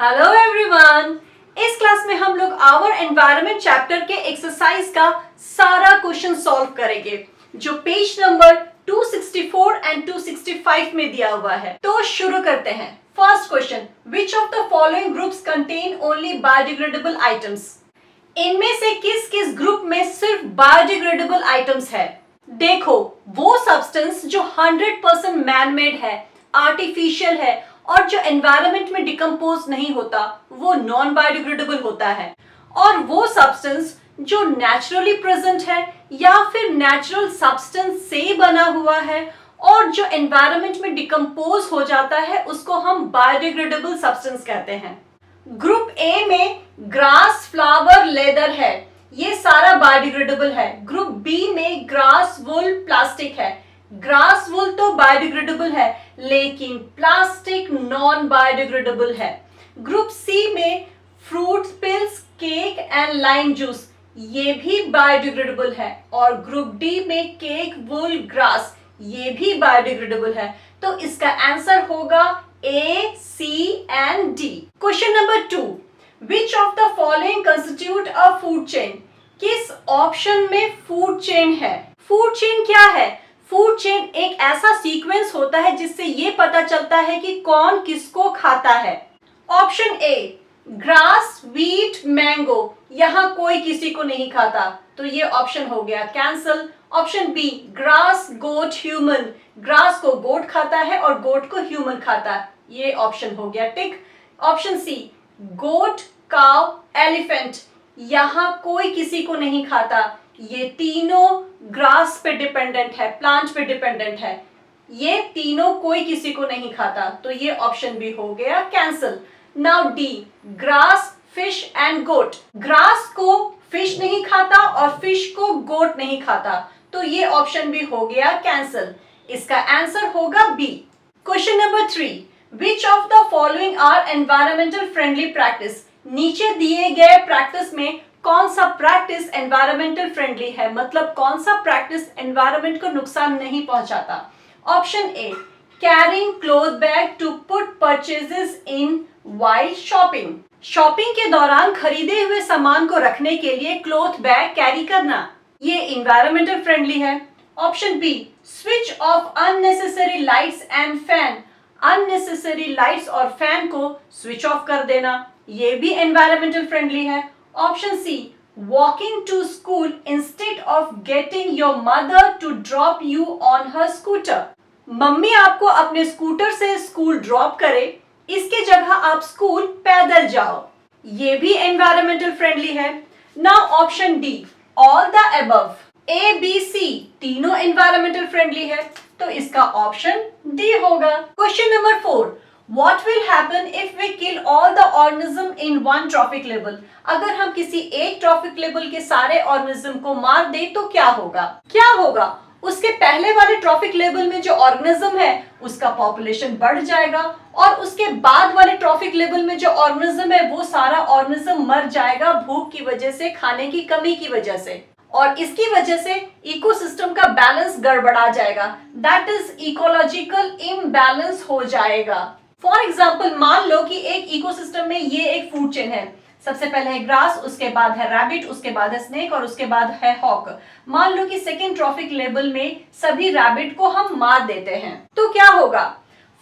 Hello everyone. इस class में हम लोग आवर एनवायरनमेंट चैप्टर के एक्सरसाइज का सारा क्वेश्चन सॉल्व करेंगे जो पेज नंबर 264 एंड 265 में दिया हुआ है। तो शुरू करते हैं। First question, which of the following groups contain only biodegradable items? इनमें से किस किस ग्रुप में सिर्फ बायोडिग्रेडेबल आइटम्स है? देखो, वो सब्सटेंस जो 100% मैनमेड है, आर्टिफिशियल है और जो एनवायरनमेंट में डिकम्पोज नहीं होता वो नॉन बायोडिग्रेडेबल होता है, और वो सब्सटेंस जो नेचुरली प्रेजेंट है या फिर नेचुरल सब्सटेंस से बना हुआ है और जो एनवायरनमेंट में डिकम्पोज हो जाता है उसको हम बायोडिग्रेडेबल सब्सटेंस कहते हैं। ग्रुप ए में ग्रास, फ्लावर, लेदर है, ये सारा बायोडिग्रेडेबल है। ग्रुप बी में ग्रास, वुल, प्लास्टिक है। ग्रास वुल तो बायोडिग्रेडेबल है लेकिन प्लास्टिक नॉन बायोडिग्रेडेबल है। ग्रुप सी में fruit peels, cake and lime juice, ये भी बायोडिग्रेडेबल है। और ग्रुप डी में केक, वुल, ग्रास, ये भी बायोडिग्रेडेबल है। तो इसका आंसर होगा A, C and D. Question number 2, which of the following constitute a food chain? किस ऑप्शन में फूड चेन है? फूड चेन क्या है? फूड चेन एक ऐसा सीक्वेंस होता है जिससे ये पता चलता है कि कौन किसको खाता है। Option A, grass, wheat, mango, यहाँ कोई किसी को नहीं खाता तो ये ऑप्शन हो गया कैंसल। ऑप्शन बी, ग्रास, गोट, ह्यूमन, ग्रास को गोट खाता है और गोट को ह्यूमन खाता है, ये ऑप्शन हो गया टिक। ऑप्शन सी, गोट, काउ, एलिफेंट, यहाँ कोई किसी को नहीं खाता, ये तीनों ग्रास पे डिपेंडेंट है, प्लांट पे डिपेंडेंट है, ये तीनों कोई किसी को नहीं खाता तो ये ऑप्शन भी हो गया cancel. Now D, grass, fish and goat, grass को फिश नहीं खाता और फिश को गोट नहीं खाता तो ये ऑप्शन भी हो गया कैंसल। इसका आंसर होगा B. Question number 3, which of the following are environmental friendly practice? नीचे दिए गए प्रैक्टिस में कौन सा प्रैक्टिस एनवायरमेंटल फ्रेंडली है, मतलब कौन सा प्रैक्टिस एनवायरमेंट को नुकसान नहीं पहुंचाता? Option A, carrying cloth bag to put purchases in while shopping, shopping के दौरान खरीदे हुए सामान को रखने के लिए क्लॉथ बैग कैरी करना, ये एनवायरमेंटल फ्रेंडली है। Option B, switch off unnecessary lights and fan, unnecessary lights और फैन को स्विच ऑफ कर देना, ये भी एनवायरमेंटल फ्रेंडली है। Option C, walking to school instead of getting your mother to drop you on her scooter, mummy आपको अपने scooter से स्कूल ड्रॉप करे, इसके जगह आप स्कूल पैदल जाओ, ये भी एनवायरमेंटल फ्रेंडली है। Now option D, all the above, A, B, C तीनों एनवायरमेंटल फ्रेंडली है तो इसका ऑप्शन डी होगा। Question number 4, What will happen if we kill all the organism in one trophic level? अगर हम किसी एक ट्रॉफिक लेवल के सारे ऑर्गेनिज्म को मार दे तो क्या होगा? क्या होगा? उसके पहले वाले ट्रॉफिक लेवल में जो ऑर्गेनिज्म है उसका पॉपुलेशन बढ़ जाएगा और उसके बाद वाले ट्रॉफिक लेवल में जो ऑर्गेनिज्म है वो सारा ऑर्गेनिज्म मर जाएगा भूख की वजह से, खाने की कमी की वजह से, और इसकी वजह से इकोसिस्टम का बैलेंस गड़बड़ा जाएगा, दैट इज इकोलॉजिकल इम्बैलेंस हो जाएगा। फॉर एग्जाम्पल, मान लो कि एक इकोसिस्टम में ये एक फूड चेन है, सबसे पहले है ग्रास, उसके बाद है रैबिट, उसके बाद है स्नेक और उसके बाद है हॉक। मान लो कि सेकेंड ट्रॉफिक लेवल में सभी रैबिट को हम मार देते हैं तो क्या होगा?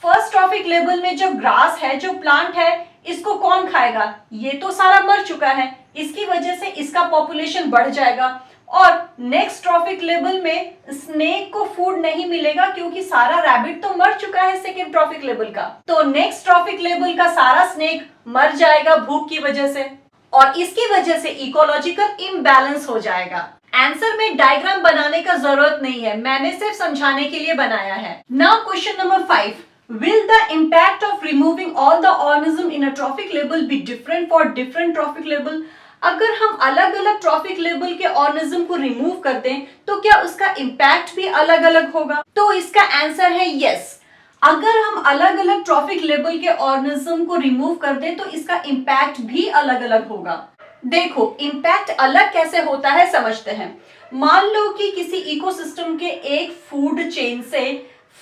फर्स्ट ट्रॉफिक लेवल में जो ग्रास है, जो प्लांट है, इसको कौन खाएगा? ये तो सारा मर चुका है, इसकी वजह से इसका पॉपुलेशन बढ़ जाएगा और नेक्स्ट ट्रॉफिक लेवल में स्नेक को फूड नहीं मिलेगा क्योंकि सारा रैबिट तो मर चुका है सेकेंड ट्रॉफिक लेवल का, तो नेक्स्ट ट्रॉफिक लेवल का सारा स्नेक मर जाएगा भूख की वजह से और इसकी वजह से इकोलॉजिकल इम्बैलेंस हो जाएगा। आंसर में डायग्राम बनाने का जरूरत नहीं है, मैंने सिर्फ समझाने के लिए बनाया है। Now question number 5, will the impact of removing all the organism in a trophic level be different for different trophic level? अगर हम अलग अलग ट्रॉफिक लेवल के ऑर्गेनिज्म को रिमूव कर दें तो क्या उसका इम्पैक्ट भी अलग अलग होगा? तो इसका आंसर है यस। अगर हम अलग अलग ट्रॉफिक लेवल के ऑर्गेनिज्म को रिमूव कर दें तो इसका इम्पैक्ट भी अलग अलग होगा। देखो, इम्पैक्ट अलग कैसे होता है समझते हैं। मान लो कि किसी इकोसिस्टम के एक फूड चेन से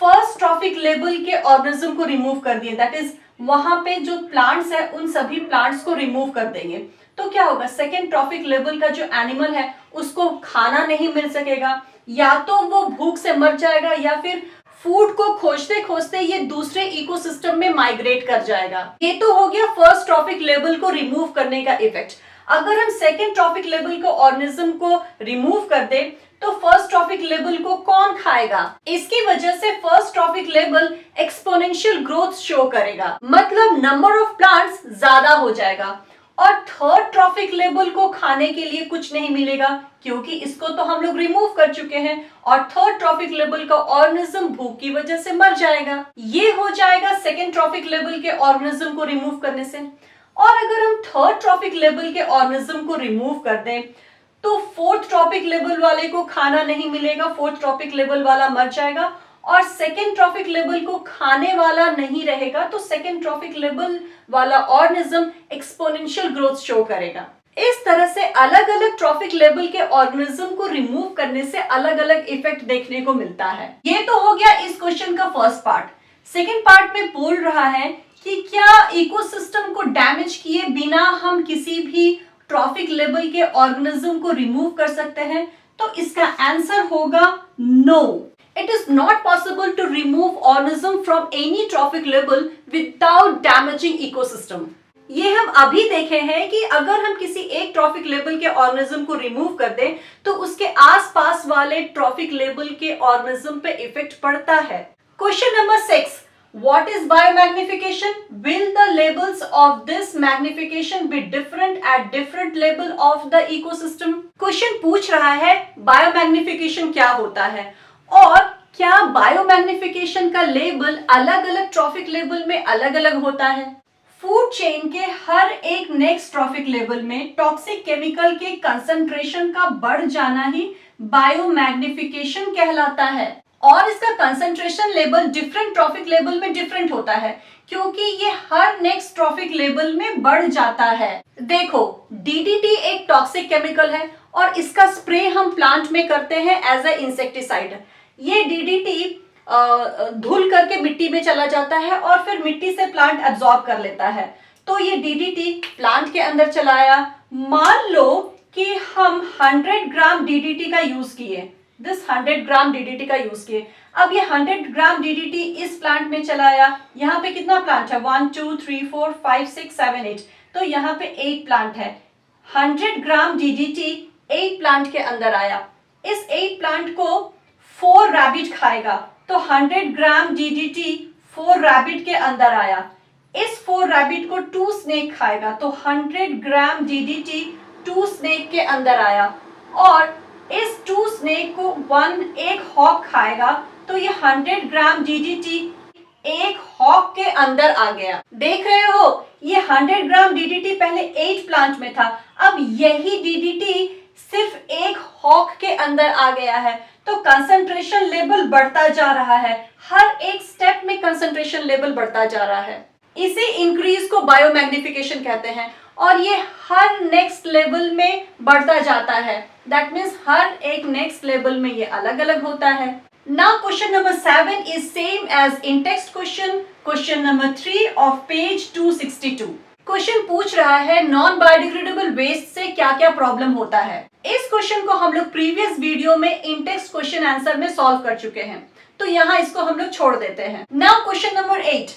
फर्स्ट ट्रॉफिक लेवल के ऑर्गेनिज्म को रिमूव कर दिए, दैट इज वहां पे जो प्लांट्स है उन सभी प्लांट्स को रिमूव कर देंगे, तो क्या होगा, सेकेंड ट्रॉफिक लेवल का जो एनिमल है उसको खाना नहीं मिल सकेगा, या तो वो भूख से मर जाएगा या फिर फूड को खोजते खोजते ये दूसरे इकोसिस्टम में माइग्रेट कर जाएगा। ये तो हो गया फर्स्ट ट्रॉफिक लेवल को रिमूव करने का इफेक्ट। अगर हम सेकेंड ट्रॉफिक लेवल को ऑर्गेनिज्म को रिमूव कर दे तो फर्स्ट ट्रॉफिक लेवल को कौन खाएगा? इसकी वजह से first trophic level exponential growth show करेगा, मतलब नंबर ऑफ प्लांट्स ज्यादा हो जाएगा। और थर्ड ट्रॉफिक लेवल को खाने के लिए कुछ नहीं मिलेगा क्योंकि इसको तो हम लोग रिमूव कर चुके हैं, और थर्ड ट्रॉफिक लेवल का ऑर्गेनिज्म भूख की वजह से मर जाएगा। ये हो जाएगा सेकेंड ट्रॉफिक लेवल के ऑर्गेनिज्म को रिमूव करने से। और अगर हम थर्ड ट्रॉफिक लेवल के ऑर्गेनिज्म को रिमूव कर दें तो फोर्थ ट्रॉपिक लेवल वाले को खाना नहीं मिलेगा, फोर्थ ट्रॉपिक लेवल वाला मर जाएगा, और सेकेंड ट्रॉपिक लेवल को खाने वाला नहीं रहेगा, तो सेकेंड ट्रॉपिक लेवल वाला ऑर्गेनिज्म एक्सपोनेंशियल ग्रोथ शो करेगा। इस तरह से अलग अलग ट्रॉपिक लेवल के ऑर्गेनिज्म को रिमूव करने से अलग अलग इफेक्ट देखने को मिलता है। ये तो हो गया इस क्वेश्चन का फर्स्ट पार्ट। सेकेंड पार्ट में बोल रहा है कि क्या इकोसिस्टम को डैमेज किए बिना हम किसी भी ट्रॉफिक लेवल के ऑर्गेनिज्म को रिमूव कर सकते हैं? तो इसका आंसर होगा no. It is not possible to remove organism from any trophic level without damaging ecosystem. ये हम अभी देखे हैं कि अगर हम किसी एक ट्रॉफिक लेवल के ऑर्गेनिज्म को रिमूव कर दें तो उसके आसपास वाले ट्रॉफिक लेवल के ऑर्गेनिज्म पे इफेक्ट पड़ता है। Question number 6, what is biomagnification? Will the levels of this magnification be different at different level of the ecosystem? Question पूछ रहा है बायोमैग्निफिकेशन क्या होता है और क्या बायोमैग्निफिकेशन का लेवल अलग अलग ट्रॉफिक लेवल में अलग अलग होता है। फूड चेन के हर एक नेक्स्ट ट्रॉफिक लेवल में टॉक्सिक केमिकल के कंसंट्रेशन का बढ़ जाना ही बायोमैग्निफिकेशन कहलाता है, और इसका concentration level different trophic level में डिफरेंट होता है क्योंकि ये हर नेक्स्ट ट्रॉफिक लेवल में बढ़ जाता है। देखो, डीडीटी एक टॉक्सिक केमिकल है और इसका स्प्रे हम प्लांट में करते हैं एज ए इंसेक्टिसाइड। ये डीडीटी धुल करके मिट्टी में चला जाता है और फिर मिट्टी से प्लांट एब्जॉर्ब कर लेता है। तो ये डीडीटी प्लांट के अंदर चलाया, मान लो कि हम 100 ग्राम डीडीटी का यूज किए, 100 ग्राम डीडीटी का यूज किए। अब ये 100 ग्राम डीडीटी इस प्लांट में चलाया, यहाँ पे कितना प्लांट है, 1 2 3 4 5 6 7 8, तो यहाँ पे 8 प्लांट है। 100 ग्राम डीडीटी 8 प्लांट के अंदर आया, इस 8 प्लांट को 4 रैबिट खाएगा, तो 100 ग्राम डीडीटी 4 रैबिट के अंदर आया। इस 4 रैबिट को 2 स्नेक खाएगा, तो 100 ग्राम डीडीटी 2 स्नेक के अंदर आया, और इस 2 स्नेक को एक हॉक खाएगा, तो ये 100 ग्राम डीडीटी एक हॉक के अंदर आ गया। देख रहे हो, ये 100 ग्राम डीडीटी पहले 8 प्लांट में था, अब यही डीडीटी सिर्फ एक हॉक के अंदर आ गया है, तो कंसंट्रेशन लेवल बढ़ता जा रहा है, हर एक स्टेप में कंसंट्रेशन लेवल बढ़ता जा रहा है। इसी इंक्रीज को बायोमैग्निफिकेशन कहते हैं, और ये हर नेक्स्ट लेवल में बढ़ता जाता है। दैट मीन्स हर एक नेक्स्ट लेवल में ये अलग अलग होता है। Now question number 7 is same as in text question number 3 of page 262। Question पूछ रहा है नॉन बायोडिग्रेडेबल वेस्ट से क्या क्या प्रॉब्लम होता है। इस क्वेश्चन को हम लोग प्रीवियस वीडियो में इन टेक्स्ट क्वेश्चन आंसर में सॉल्व कर चुके हैं, तो यहाँ इसको हम लोग छोड़ देते हैं। Now question number 8,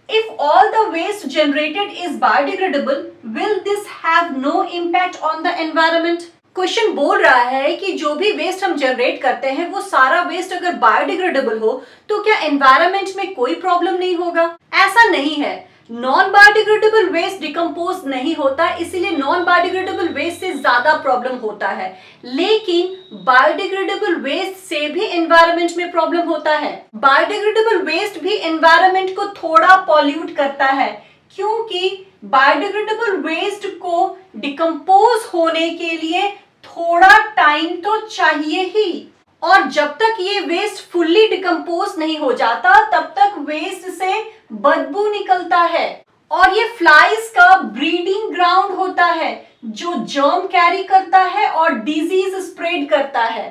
if all the waste generated is biodegradable, will this have no impact on the environment? Question बोल रहा है कि जो भी वेस्ट हम जनरेट करते हैं वो सारा वेस्ट अगर बायोडिग्रेडेबल हो तो क्या एनवायरनमेंट में कोई प्रॉब्लम नहीं होगा? ऐसा नहीं है। नॉन बायोडिग्रेडेबल वेस्ट डिकम्पोज नहीं होता, इसीलिए नॉन बायोडिग्रेडेबल वेस्ट से ज्यादा प्रॉब्लम होता है, लेकिन बायोडिग्रेडेबल वेस्ट से भी एनवायरनमेंट में प्रॉब्लम होता है। बायोडिग्रेडेबल वेस्ट भी एनवायरनमेंट को थोड़ा पॉल्यूट करता है क्योंकि बायोडिग्रेडेबल वेस्ट को डिकम्पोज होने के लिए थोड़ा टाइम तो चाहिए ही, और जब तक ये वेस्ट फुल्ली डिकम्पोज नहीं हो जाता तब तक वेस्ट से बदबू निकलता है, और ये फ्लाइज का ब्रीडिंग ग्राउंड होता है जो जर्म कैरी करता है और डिजीज स्प्रेड करता है।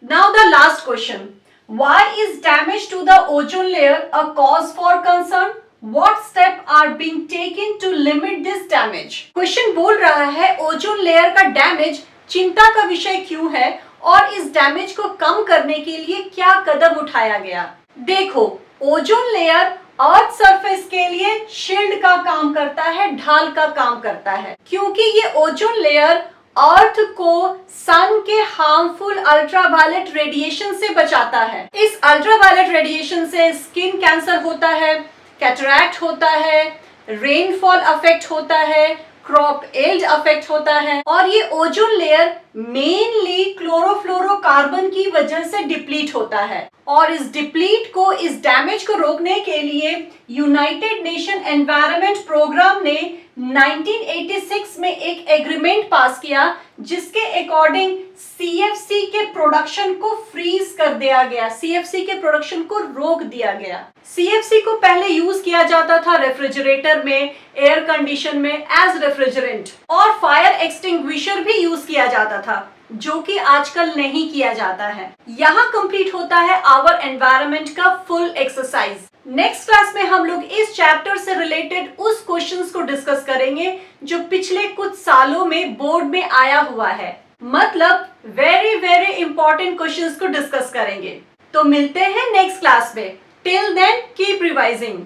Now the last question, why is damage to the ozone layer a cause for concern? What step are being taken to limit this damage? Question बोल रहा है ओजोन लेयर का damage चिंता का विषय क्यों है और इस डैमेज को कम करने के लिए क्या कदम उठाया गया। देखो, ओजोन लेयर अर्थ सरफेस के लिए शील्ड का काम करता है, ढाल का काम करता है, क्योंकि ये ओजोन लेयर अर्थ को सन के हार्मफुल अल्ट्रावायलेट रेडिएशन से बचाता है। इस अल्ट्रावायलेट रेडिएशन से स्किन कैंसर होता है, कैटरैक्ट होता है, रेनफॉल अफेक्ट होता है, क्रॉप एल्ड अफेक्ट होता है और ये ओजोन लेयर मेनली क्लोरोफ्लोरोकार्बन की वजह से डिप्लीट होता है। और इस डिप्लीट को, इस डैमेज को रोकने के लिए यूनाइटेड नेशन एनवायरनमेंट प्रोग्राम ने 1986 में एक एग्रीमेंट पास किया जिसके अकॉर्डिंग सीएफसी के प्रोडक्शन को फ्रीज कर दिया गया, सीएफसी के प्रोडक्शन को रोक दिया गया। सीएफसी को पहले यूज किया जाता था रेफ्रिजरेटर में, एयर कंडीशन में एज रेफ्रिजरेंट, और फायर एक्सटिंग्विशर भी यूज किया जाता था, जो कि आजकल नहीं किया जाता है। यहाँ कंप्लीट होता है आवर एनवायरनमेंट का फुल एक्सरसाइज। नेक्स्ट क्लास में हम लोग इस चैप्टर से रिलेटेड उस क्वेश्चंस को डिस्कस करेंगे जो पिछले कुछ सालों में बोर्ड में आया हुआ है, मतलब वेरी वेरी इंपॉर्टेंट क्वेश्चंस को डिस्कस करेंगे। तो मिलते हैं नेक्स्ट क्लास में। Till then keep revising.